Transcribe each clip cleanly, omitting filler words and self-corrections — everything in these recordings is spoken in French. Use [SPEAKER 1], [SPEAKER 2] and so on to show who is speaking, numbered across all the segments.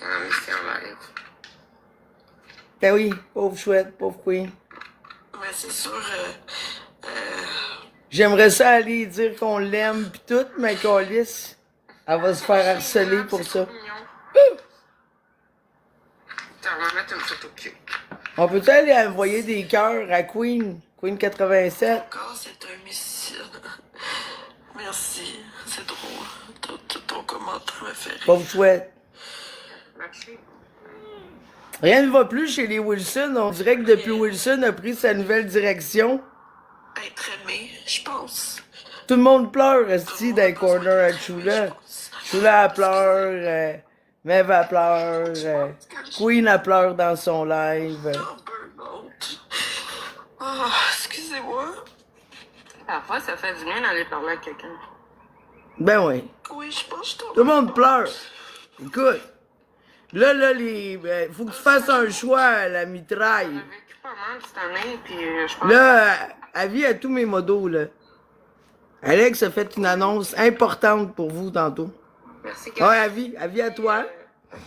[SPEAKER 1] Ah, mais c'est en live.
[SPEAKER 2] Ben oui, pauvre chouette, pauvre queen.
[SPEAKER 1] Mais c'est sûr,
[SPEAKER 2] J'aimerais ça aller dire qu'on l'aime pis tout, mais qu'on lisse. Elle va se faire harceler pour ça.
[SPEAKER 1] c'est mignon. Attends, on va mettre une photo cute.
[SPEAKER 2] On peut-tu aller envoyer des cœurs à Queen? Queen 87?
[SPEAKER 1] Encore, c'est un missile. Merci, c'est drôle. Ton commentaire me fait rire.
[SPEAKER 2] Pauvre chouette.
[SPEAKER 1] Merci.
[SPEAKER 2] Rien ne va plus chez les Wilson. On dirait que depuis Wilson a pris sa nouvelle direction,
[SPEAKER 1] Être aimé, je pense.
[SPEAKER 2] tout le monde pleure, esti, dans les corners à Chula. Chula, elle pleure, Mev, elle pleure, Queen, elle pleure dans son live.
[SPEAKER 1] En burn-out. Ah, excusez-moi. Parfois, ça fait du bien d'aller parler à quelqu'un.
[SPEAKER 2] Ben oui.
[SPEAKER 1] Oui, je pense que je
[SPEAKER 2] Tout le monde pleure. Écoute. Là, faut que tu fasses un choix, la mitraille.
[SPEAKER 1] J'ai vécu pas mal cette année, puis je pense...
[SPEAKER 2] Là, avis à tous mes modos, là. Alex a fait une annonce importante pour vous tantôt.
[SPEAKER 1] Merci,
[SPEAKER 2] Ouais, avis à toi.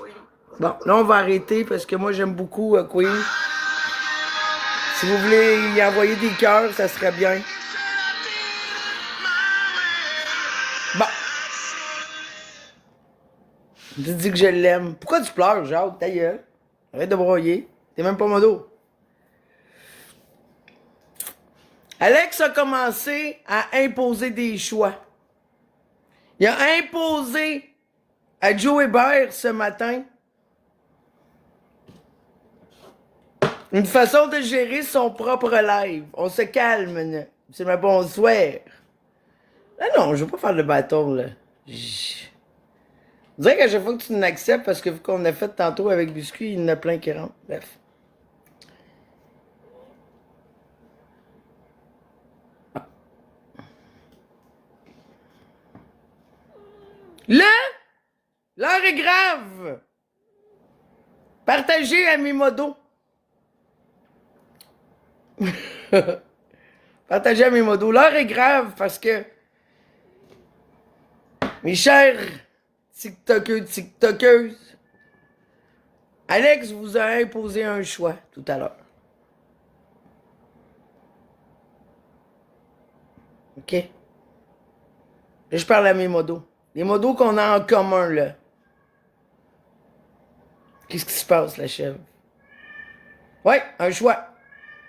[SPEAKER 1] Oui.
[SPEAKER 2] Bon, là, on va arrêter parce que moi, j'aime beaucoup Queen. Si vous voulez y envoyer des cœurs, ça serait bien. Bon. Je te dis que je l'aime. Pourquoi tu pleures, Jacques? Ta gueule. Arrête de broyer. T'es même pas modo. Alex a commencé à imposer des choix. Il a imposé à Joe Hébert ce matin une façon de gérer son propre live. On se calme, là. C'est ma bonsoir. Ah non, je veux pas faire le bâton, là. On dirait qu'à chaque fois que tu n'acceptes, parce que vu qu'on a fait tantôt avec Biscuit, il y en a plein qui rentrent. Bref. Là, l'heure est grave. Partagez à mes modos. Partagez à mes modos. L'heure est grave parce que mes chers TikTokeuses, Alex vous a imposé un choix tout à l'heure. OK? Là, je parle à mes modos. Les modos qu'on a en commun, là. Qu'est-ce qui se passe, la chèvre? Ouais, un choix.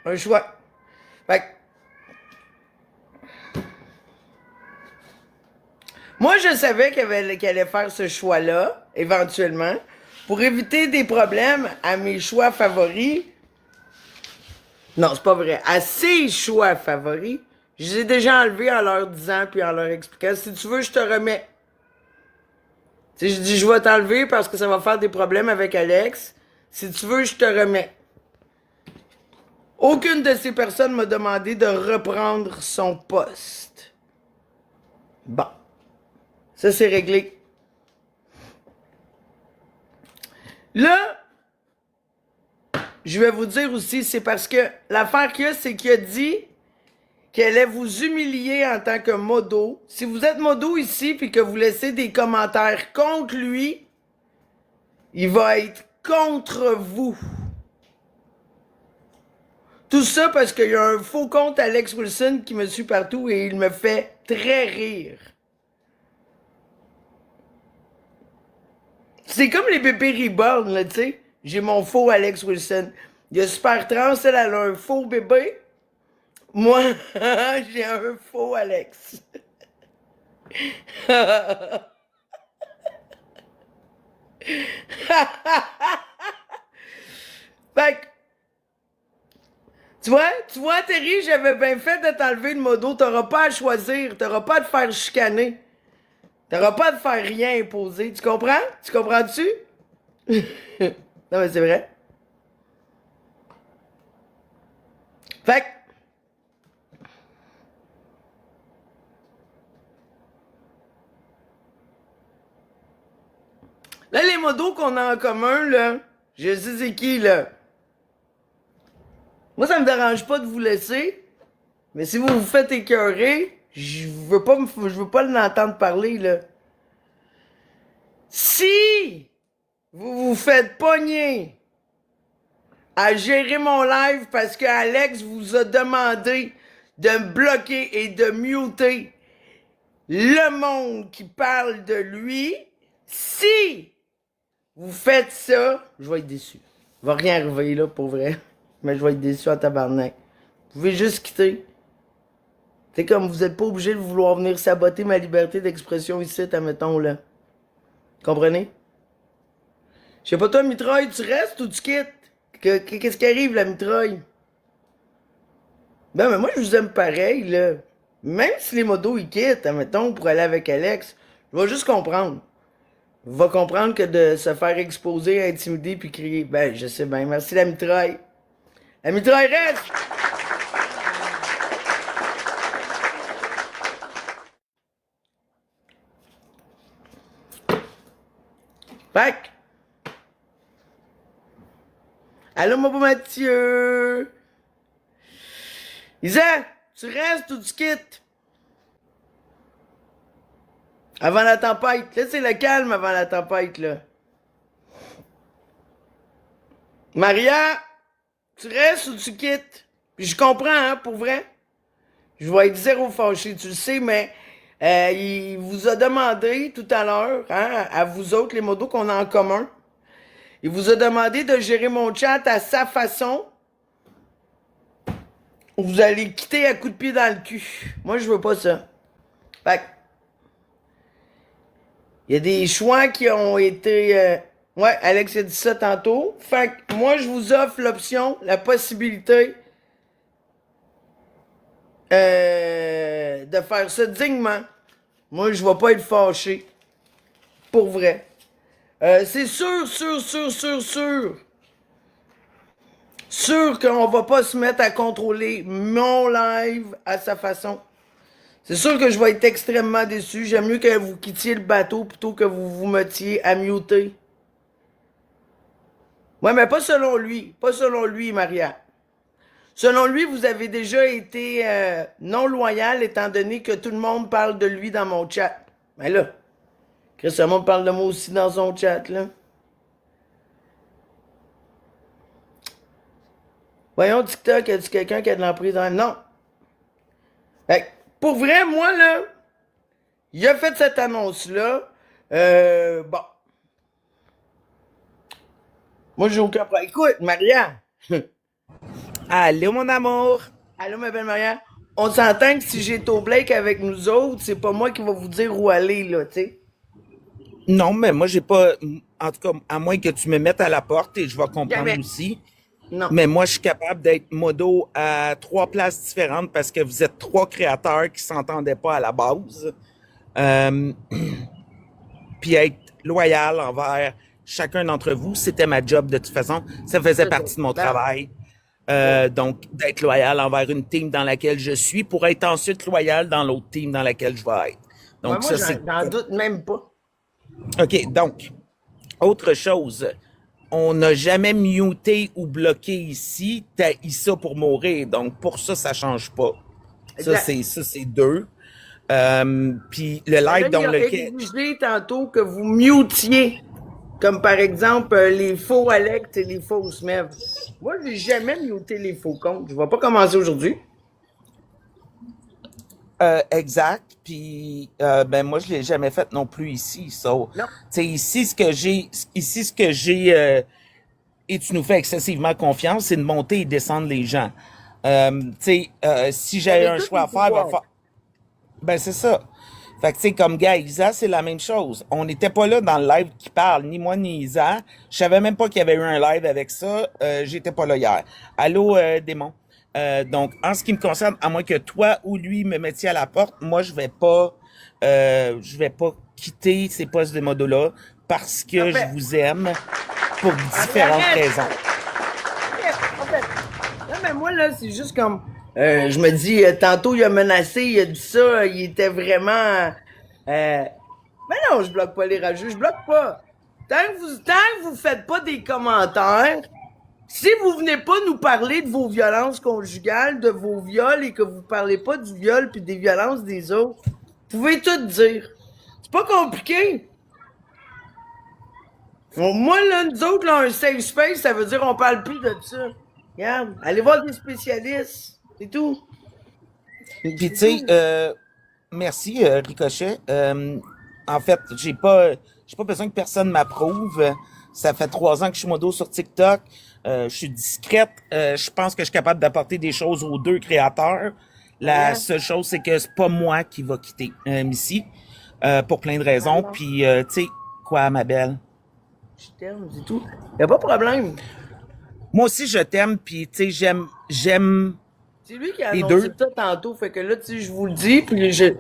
[SPEAKER 2] Un choix. Fait que... Moi, je savais qu'elle allait faire ce choix-là, éventuellement, pour éviter des problèmes à mes choix favoris. Non, c'est pas vrai. À ses choix favoris, je les ai déjà enlevés en leur disant puis en leur expliquant. Si tu veux, je te remets. Tu sais, je dis, je vais t'enlever parce que ça va faire des problèmes avec Alex. Si tu veux, je te remets. Aucune de ces personnes m'a demandé de reprendre son poste. Bon. Ça, c'est réglé. Là, je vais vous dire aussi, c'est parce que l'affaire qu'il y a, c'est qu'il a dit qu'elle allait vous humilier en tant que modo. Si vous êtes modo ici puis que vous laissez des commentaires contre lui, il va être contre vous. Tout ça parce qu'il y a un faux compte Alex Wilson qui me suit partout et il me fait très rire. C'est comme les bébés reborn, là, tu sais. J'ai mon faux Alex Wilson. Il y a Super Trans, elle a un faux bébé. Moi, j'ai un faux Alex. Fait que, tu vois, Terry, j'avais bien fait de t'enlever le modo. T'auras pas à choisir. T'auras pas à te faire chicaner. T'auras pas à te faire rien imposer. Tu comprends? Tu comprends-tu? Non, mais c'est vrai. Fait que, là, les modos qu'on a en commun, là, je sais c'est qui, là. Moi, ça me dérange pas de vous laisser, mais si vous vous faites écœurer, je veux pas l'entendre parler, là. Si vous vous faites pogner à gérer mon live parce que Alex vous a demandé de me bloquer et de muter le monde qui parle de lui. Si vous faites ça, je vais être déçu. Il va rien arriver là pour vrai. Mais je vais être déçu en tabarnak. Vous pouvez juste quitter. C'est comme vous êtes pas obligé de vouloir venir saboter ma liberté d'expression ici, admettons là. Comprenez? Je sais pas toi, mitraille, tu restes ou tu quittes? Qu'est-ce qui arrive, la mitraille? Ben, mais moi, je vous aime pareil, là. Même si les modos, ils quittent, admettons, pour aller avec Alex, je vais juste comprendre. Je vais comprendre que de se faire exposer, intimider, puis crier. Ben, je sais bien. Merci, la mitraille. La mitraille reste! Fait que, allô, mon beau Mathieu! Isa, tu restes ou tu quittes? Avant la tempête. Là, c'est le calme avant la tempête, là. Maria, tu restes ou tu quittes? Puis je comprends, hein, pour vrai. Je vais être zéro fâché, tu le sais, mais il vous a demandé tout à l'heure, hein, à vous autres, les modos qu'on a en commun, il vous a demandé de gérer mon chat à sa façon. Vous allez quitter à coups de pied dans le cul. Moi, je veux pas ça. Fait que, il y a des choix qui ont été... Ouais, Alex a dit ça tantôt. Fait que moi, je vous offre l'option, la possibilité de faire ça dignement. Moi, je vais pas être fâché. Pour vrai. C'est sûr, sûr qu'on va pas se mettre à contrôler mon live à sa façon. C'est sûr que je vais être extrêmement déçu. J'aime mieux que vous quittiez le bateau plutôt que vous vous mettiez à muter. Ouais, mais pas selon lui. Pas selon lui, Maria. Selon lui, vous avez déjà été non loyal étant donné que tout le monde parle de lui dans mon chat. Mais là, Chris, tout le monde parle de moi aussi dans son chat, là. Voyons, TikTok, y a-tu quelqu'un qui a de l'emprise dans... Non. Fait que, pour vrai, moi, là, il a fait cette annonce-là. Bon. Moi, j'ai aucun problème. Écoute, Maria.
[SPEAKER 3] Allô, mon amour?
[SPEAKER 2] Allô, ma belle Maria. On s'entend que si j'ai Toe Blake avec nous autres, c'est pas moi qui va vous dire où aller, là, tu sais.
[SPEAKER 3] Non, mais moi, j'ai pas. En tout cas, à moins que tu me mettes à la porte et je vais comprendre
[SPEAKER 2] Jamais.
[SPEAKER 3] aussi.
[SPEAKER 2] Non.
[SPEAKER 3] Mais moi, je suis capable d'être modo à 3 places différentes parce que vous êtes 3 créateurs qui s'entendaient pas à la base. Euh, Puis être loyal envers chacun d'entre vous, c'était ma job de toute façon. Ça faisait partie de mon travail. Donc, d'être loyal envers une team dans laquelle je suis pour être ensuite loyal dans l'autre team dans laquelle je vais être. Donc,
[SPEAKER 2] Ouais, moi, j'en doute même pas.
[SPEAKER 3] OK, donc, autre chose. On n'a jamais muté ou bloqué ici. T'as eu ça pour mourir. Donc, pour ça, ça change pas. Ça, c'est deux. Puis le live dans lequel...
[SPEAKER 2] Il a exigé tantôt que vous mutiez. Comme par exemple, les faux Alex et les fausses Mev. Moi, j'ai jamais muté les faux comptes. Je vais pas commencer aujourd'hui.
[SPEAKER 3] Exact. Puis ben moi je l'ai jamais fait non plus ici. So, tu sais ici ce que j'ai et tu nous fais excessivement confiance, c'est de monter et descendre les gens. Tu sais si j'avais un choix à faire, ben c'est ça. Fait que tu sais comme gars Isa, c'est la même chose. On n'était pas là dans le live qui parle, ni moi ni Isa. Je savais même pas qu'il y avait eu un live avec ça. J'étais pas là hier. Allô démon. Donc, en ce qui me concerne, à moins que toi ou lui me mettiez à la porte, moi, je vais pas quitter ces postes de modo-là parce que je vous aime pour différentes raisons.
[SPEAKER 2] Non, mais moi, là, c'est juste comme... je me dis, tantôt, il a menacé, il a dit ça, il était vraiment... Mais non, je bloque pas les rageux, je bloque pas. Tant que vous faites pas des commentaires... Si vous venez pas nous parler de vos violences conjugales, de vos viols et que vous parlez pas du viol puis des violences des autres, vous pouvez tout dire. C'est pas compliqué. Moi, là, nous autres, là, un safe space, ça veut dire on parle plus de ça. Regarde, allez voir des spécialistes. C'est tout.
[SPEAKER 3] Puis,
[SPEAKER 2] C'est
[SPEAKER 3] tu sais,
[SPEAKER 2] tout.
[SPEAKER 3] merci, Ricochet. En fait, j'ai pas besoin que personne m'approuve. Ça fait 3 ans que je suis modo sur TikTok. Je suis discrète. Je pense que je suis capable d'apporter des choses aux 2 créateurs. La
[SPEAKER 2] Voilà.
[SPEAKER 3] seule chose, c'est que c'est pas moi qui va quitter Missy, pour plein de raisons.
[SPEAKER 2] Voilà.
[SPEAKER 3] Puis, tu sais, quoi, ma belle?
[SPEAKER 2] Je t'aime, c'est tout. Y a pas de problème.
[SPEAKER 3] Moi aussi, je t'aime, puis, tu sais, j'aime
[SPEAKER 2] C'est lui qui a
[SPEAKER 3] les
[SPEAKER 2] annoncé
[SPEAKER 3] deux.
[SPEAKER 2] ça tantôt. Fait que là, tu sais, je vous le dis, puis je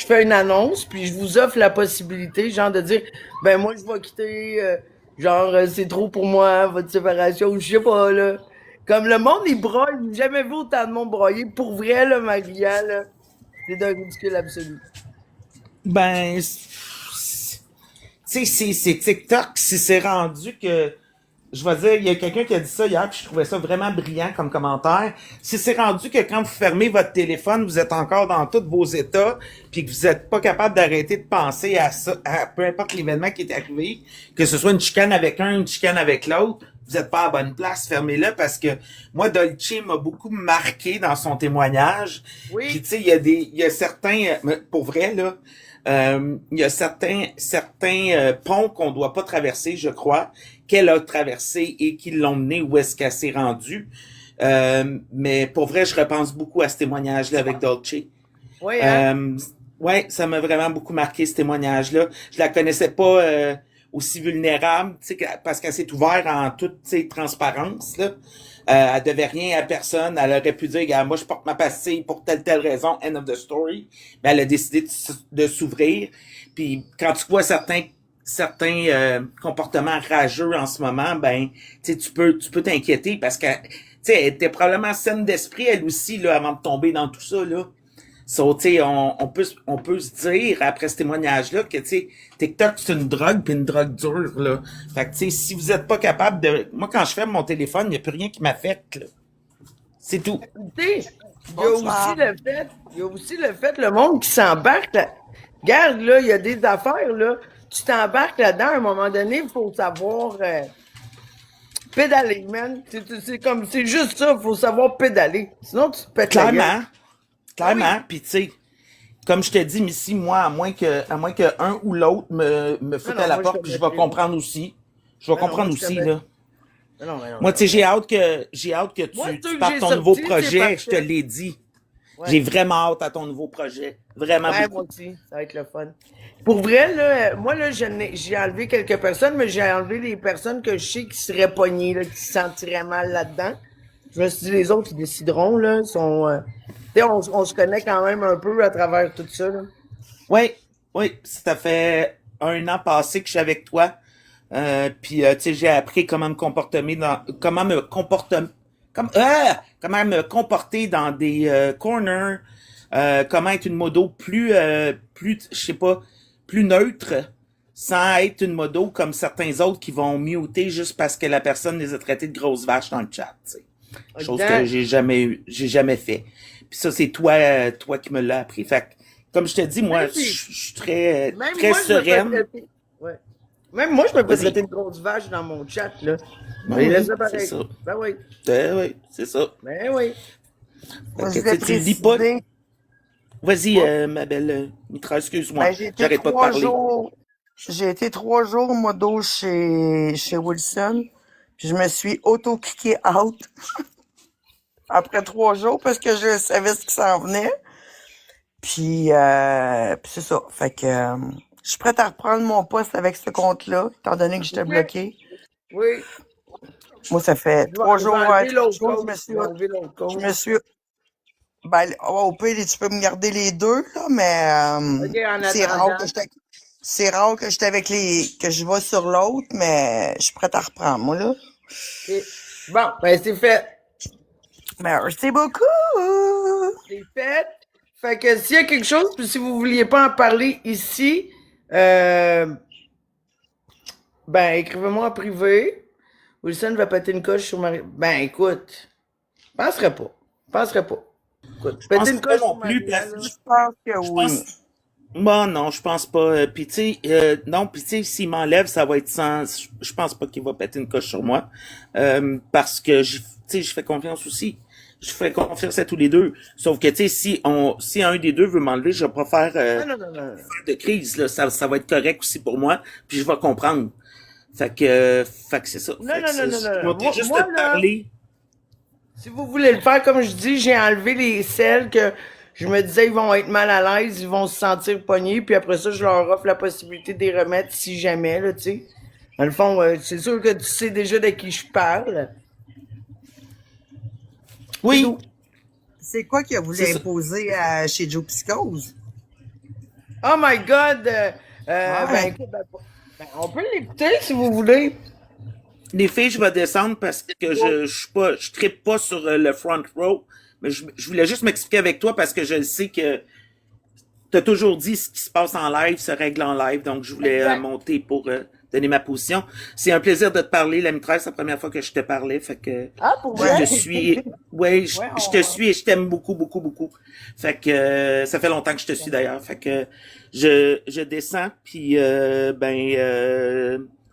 [SPEAKER 2] fais une annonce, puis je vous offre la possibilité, genre, de dire, ben moi, je vais quitter, genre, c'est trop pour moi, votre séparation, ou je sais pas, là. Comme le monde, il broye. J'ai jamais vu autant de monde broyer. Pour vrai, là, Maria, là, c'est d'un ridicule absolu.
[SPEAKER 3] Ben, tu sais, c'est TikTok, si c'est rendu que, je vais dire, il y a quelqu'un qui a dit ça hier, puis je trouvais ça vraiment brillant comme commentaire. Si c'est rendu que quand vous fermez votre téléphone, vous êtes encore dans tous vos états, puis que vous n'êtes pas capable d'arrêter de penser à ça, à peu importe l'événement qui est arrivé, que ce soit une chicane avec un, une chicane avec l'autre, vous n'êtes pas à la bonne place, fermez-le, parce que moi, Dolce m'a beaucoup marqué dans son témoignage. Puis
[SPEAKER 2] Oui,
[SPEAKER 3] tu sais, il y a certains, pour vrai, là, il y a certains ponts qu'on doit pas traverser, je crois, qu'elle a traversé et qui l'ont mené où est-ce qu'elle s'est rendue. Mais pour vrai, je repense beaucoup à ce témoignage-là avec Dolce.
[SPEAKER 2] oui, hein?
[SPEAKER 3] Euh, ouais, ça m'a vraiment beaucoup marqué ce témoignage-là. Je la connaissais pas aussi vulnérable, tu sais, parce qu'elle s'est ouverte en toute transparence. Là. Elle devait rien à personne. Elle aurait pu dire, regarde, moi je porte ma pastille pour telle raison, end of the story. Mais elle a décidé de s'ouvrir. Puis quand tu vois certains comportements rageux en ce moment, ben tu peux t'inquiéter parce que tu sais, elle était probablement saine d'esprit elle aussi là avant de tomber dans tout ça là. So, tu sais, on peut se dire, après ce témoignage-là, que, tu sais, TikTok, c'est une drogue, puis une drogue dure, là. Fait que, tu sais, si vous êtes pas capable de... Moi, quand je ferme mon téléphone, il n'y a plus rien qui m'affecte, là. C'est tout.
[SPEAKER 2] Tu sais,
[SPEAKER 4] Bonsoir.
[SPEAKER 2] il y a aussi le fait, le monde qui s'embarque là. Regarde, là, il y a des affaires, là. Tu t'embarques là-dedans, à un moment donné, il faut savoir pédaler, man. C'est comme, c'est juste ça, il faut savoir pédaler. Sinon, tu te pètes la gueule.
[SPEAKER 3] Clairement.
[SPEAKER 2] Ah oui.
[SPEAKER 3] Clairement. Puis, tu sais, comme je te dis, Missy, moi, à moins que un ou l'autre me
[SPEAKER 2] Non,
[SPEAKER 3] foute à
[SPEAKER 2] non,
[SPEAKER 3] la
[SPEAKER 2] moi, je
[SPEAKER 3] porte,
[SPEAKER 2] te
[SPEAKER 3] puis je vais
[SPEAKER 2] mettrai.
[SPEAKER 3] comprendre aussi. Je vais
[SPEAKER 2] Non, non, moi,
[SPEAKER 3] comprendre
[SPEAKER 2] je te
[SPEAKER 3] aussi,
[SPEAKER 2] mets.
[SPEAKER 3] là.
[SPEAKER 2] Non, non, non,
[SPEAKER 3] Moi,
[SPEAKER 2] non,
[SPEAKER 3] tu sais,
[SPEAKER 2] non.
[SPEAKER 3] j'ai hâte que
[SPEAKER 2] Moi,
[SPEAKER 3] tu
[SPEAKER 2] ceux que
[SPEAKER 3] partes
[SPEAKER 2] j'ai
[SPEAKER 3] ton nouveau
[SPEAKER 2] sortis, c'est
[SPEAKER 3] projet, je te
[SPEAKER 2] parfait.
[SPEAKER 3] l'ai dit. J'ai
[SPEAKER 2] Ouais.
[SPEAKER 3] vraiment hâte à ton nouveau projet. Vraiment
[SPEAKER 2] Ouais, moi
[SPEAKER 3] beaucoup.
[SPEAKER 2] aussi, ça va être le fun. Pour vrai, là, moi, là, j'ai enlevé quelques personnes, mais j'ai enlevé les personnes que je sais qui seraient pognées, là, qui se sentiraient mal là-dedans. Je me suis dit, les autres, ils décideront, là, sont, tu sais, on se connaît quand même un peu à travers tout ça, là.
[SPEAKER 3] Oui, oui, ça fait 1 an passé que je suis avec toi. Puis tu sais, j'ai appris comment me comporter dans des corners, comment être une modo plus, je sais pas, plus neutre, sans être une modo comme certains autres qui vont muter juste parce que la personne les a traités de grosses vaches dans le chat. Tu sais. Chose que
[SPEAKER 2] Exact.
[SPEAKER 3] j'ai jamais fait. Puis ça, c'est toi qui me l'as appris. Fait que, comme je te dis, moi,
[SPEAKER 2] Même,
[SPEAKER 3] je
[SPEAKER 2] puis,
[SPEAKER 3] suis très,
[SPEAKER 2] même
[SPEAKER 3] très
[SPEAKER 2] moi, je me fais
[SPEAKER 3] sereine.
[SPEAKER 2] traiter. Ouais. Même moi, je me fais
[SPEAKER 3] Vas-y.
[SPEAKER 2] traiter de grosse vache dans mon chat, là.
[SPEAKER 3] Ben
[SPEAKER 2] Mais il laisse
[SPEAKER 3] oui,
[SPEAKER 2] ça
[SPEAKER 3] c'est
[SPEAKER 2] pareil.
[SPEAKER 3] ça.
[SPEAKER 2] Ben oui.
[SPEAKER 3] Oui, c'est ça.
[SPEAKER 2] Ben oui.
[SPEAKER 3] Fait
[SPEAKER 4] Moi,
[SPEAKER 3] que,
[SPEAKER 4] je
[SPEAKER 3] tu
[SPEAKER 4] voulais
[SPEAKER 3] sais, tu le lis pas.
[SPEAKER 4] préciser,
[SPEAKER 3] Vas-y,
[SPEAKER 4] oups,
[SPEAKER 3] ma belle Mitra, excuse-moi.
[SPEAKER 4] ben,
[SPEAKER 3] J'arrête pas de parler.
[SPEAKER 4] j'ai été 3 jours modo chez Wilson, puis je me suis auto-kické out après 3 jours parce que je savais ce qui s'en venait. Puis c'est ça. Fait que je suis prête à reprendre mon poste avec ce compte-là, étant donné que j'étais
[SPEAKER 2] OK?
[SPEAKER 4] bloquée.
[SPEAKER 2] Oui.
[SPEAKER 4] Moi, ça fait
[SPEAKER 2] Je vais enlever
[SPEAKER 4] trois
[SPEAKER 2] l'autre
[SPEAKER 4] jours,
[SPEAKER 2] compte. Je vais enlever l'autre
[SPEAKER 4] je
[SPEAKER 2] compte.
[SPEAKER 4] me suis, ben, au pire, tu peux me garder les deux, là, mais
[SPEAKER 2] OK, en
[SPEAKER 4] c'est rare
[SPEAKER 2] attendant.
[SPEAKER 4] que c'est rare que j'étais avec que je vais sur l'autre, mais je suis prête à reprendre, moi, là.
[SPEAKER 2] OK. Bon, ben c'est fait.
[SPEAKER 4] Merci beaucoup!
[SPEAKER 2] C'est fait. Fait que s'il y a quelque chose, puis si vous vouliez pas en parler ici, euh, ben écrivez-moi en privé. Wilson va péter une coche sur Marie. Ben écoute, je penserais pas. Je penserais pas. Écoute,
[SPEAKER 3] Je
[SPEAKER 2] péter
[SPEAKER 3] pense
[SPEAKER 2] une
[SPEAKER 3] pas
[SPEAKER 2] coche sur
[SPEAKER 3] non plus
[SPEAKER 2] Maria,
[SPEAKER 3] parce
[SPEAKER 2] là.
[SPEAKER 3] que
[SPEAKER 4] Je pense que
[SPEAKER 3] je
[SPEAKER 4] oui.
[SPEAKER 3] pense, Moi, non, je pense pas. Puis tu sais, non, puis tu sais, s'il m'enlève, ça va être sans. Je pense pas qu'il va péter une coche sur moi, parce que tu sais, je fais confiance aussi. Je fais confiance à tous les deux. Sauf que tu sais, si un des deux veut m'enlever, je vais pas faire
[SPEAKER 2] Non, non, non, non.
[SPEAKER 3] de crise là. Ça va être correct aussi pour moi. Puis je vais comprendre. Fait que c'est ça.
[SPEAKER 2] Non,
[SPEAKER 3] Fait que
[SPEAKER 2] non, non, non, non,
[SPEAKER 3] je
[SPEAKER 2] non.
[SPEAKER 3] vais juste te
[SPEAKER 2] Moi, là,
[SPEAKER 3] parler.
[SPEAKER 2] si vous voulez le faire, comme je dis, j'ai enlevé les celles que je me disais ils vont être mal à l'aise, ils vont se sentir pognés, puis après ça, je leur offre la possibilité de les remettre si jamais, là, tu sais. Dans le fond, c'est sûr que tu sais déjà de qui je parle. C'est
[SPEAKER 3] Oui,
[SPEAKER 2] tout.
[SPEAKER 4] C'est quoi qu'il a voulu
[SPEAKER 3] c'est ça.
[SPEAKER 4] imposer chez Joe Piscose?
[SPEAKER 2] Oh my God! Ben,
[SPEAKER 4] Ouais.
[SPEAKER 2] écoute, on peut l'écouter si vous voulez.
[SPEAKER 3] Les filles, je vais descendre parce que je trippe pas sur le front row. Mais je voulais juste m'expliquer avec toi parce que je sais que t'as toujours dit ce qui se passe en live se règle en live. Donc, je voulais
[SPEAKER 2] Exact.
[SPEAKER 3] monter pour donner ma position. C'est un plaisir de te parler, la mitraille. C'est la première fois que je te parlais. Fait que
[SPEAKER 2] Ah, pour
[SPEAKER 3] je
[SPEAKER 2] vrai?
[SPEAKER 3] te suis. Ouais,
[SPEAKER 2] Ouais,
[SPEAKER 3] je te suis et je t'aime beaucoup, beaucoup, beaucoup. Fait que ça fait longtemps que je te suis d'ailleurs. Fait que je descends. Puis,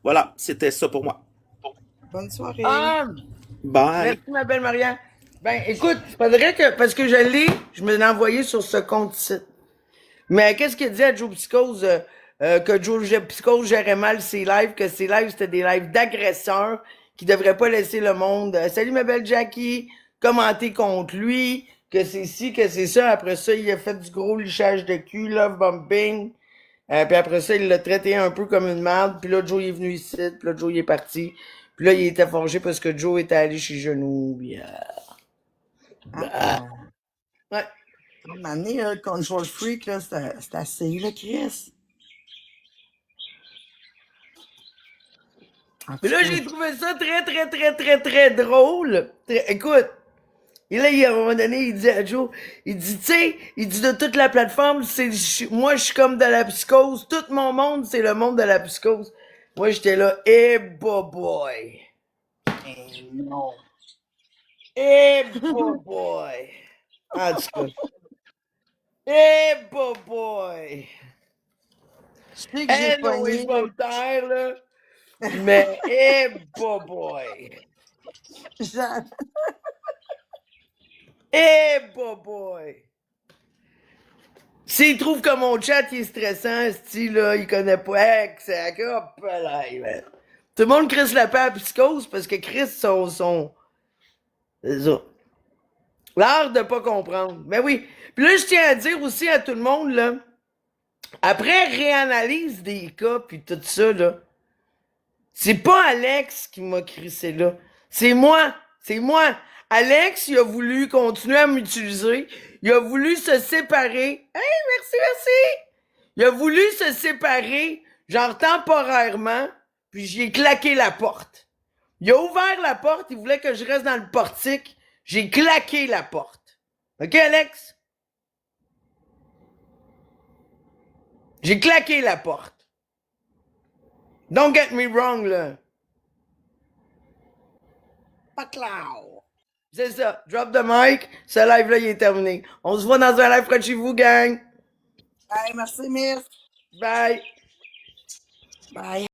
[SPEAKER 3] voilà, c'était ça pour moi.
[SPEAKER 4] Bonne soirée.
[SPEAKER 2] Ah,
[SPEAKER 3] Bye.
[SPEAKER 2] merci, ma belle Marianne. Ben, écoute, faudrait que, parce que je me l'ai envoyé sur ce compte-ci. Mais qu'est-ce qu'il dit à Joe Psychose, que Psychose gérait mal ses lives, que ses lives, c'était des lives d'agresseurs qui devraient pas laisser le monde. Salut, ma belle Jackie, commenter contre lui, que c'est ci, que c'est ça. Après ça, il a fait du gros lichage de cul, love bombing. Puis après ça, il l'a traité un peu comme une merde. Puis là, Joe il est venu ici. Puis là, Joe il est parti. Puis là, il était forgé parce que Joe était allé chez Genoux. Puis,
[SPEAKER 4] Ah,
[SPEAKER 2] ouais.
[SPEAKER 4] une année, le Control Freak, là, c'est assez, là, Chris. En
[SPEAKER 2] Puis
[SPEAKER 4] tout
[SPEAKER 2] là,
[SPEAKER 4] cas,
[SPEAKER 2] j'ai trouvé ça très, très, très, très, très drôle. Écoute, et là, à un moment donné, il dit à Joe, il dit, tu sais, il dit de toute la plateforme, moi, je suis comme de la psychose. Tout mon monde, c'est le monde de la psychose. Moi, j'étais là, boy.
[SPEAKER 4] non.
[SPEAKER 2] Boy. En tout cas, boy.
[SPEAKER 4] Je sais que j'ai
[SPEAKER 2] Eh, non, je
[SPEAKER 4] pogné,
[SPEAKER 2] vais me taire, là. Mais, boy.
[SPEAKER 4] Jean-
[SPEAKER 2] Boy. S'il trouve que mon chat il est stressant, style là, il connaît pas. C'est hop là, man. Tout le monde crisse la paix à psychose parce que Chris son. C'est ça. L'art de pas comprendre. Mais oui. Puis là, je tiens à dire aussi à tout le monde, là, après réanalyse des cas puis tout ça, là, c'est pas Alex qui m'a crissé là. C'est moi. C'est moi. Alex, il a voulu continuer à m'utiliser. Il a voulu se séparer. Hey, merci. Il a voulu se séparer, genre temporairement, puis j'ai claqué la porte. Il a ouvert la porte, il voulait que je reste dans le portique. J'ai claqué la porte. OK, Alex? J'ai claqué la porte. Don't get me wrong, là. Pas clair. C'est ça. Drop the mic. Ce live-là, il est terminé. On se voit dans un live près de chez vous, gang.
[SPEAKER 4] Hey, merci, Miss.
[SPEAKER 2] Bye.
[SPEAKER 4] Bye.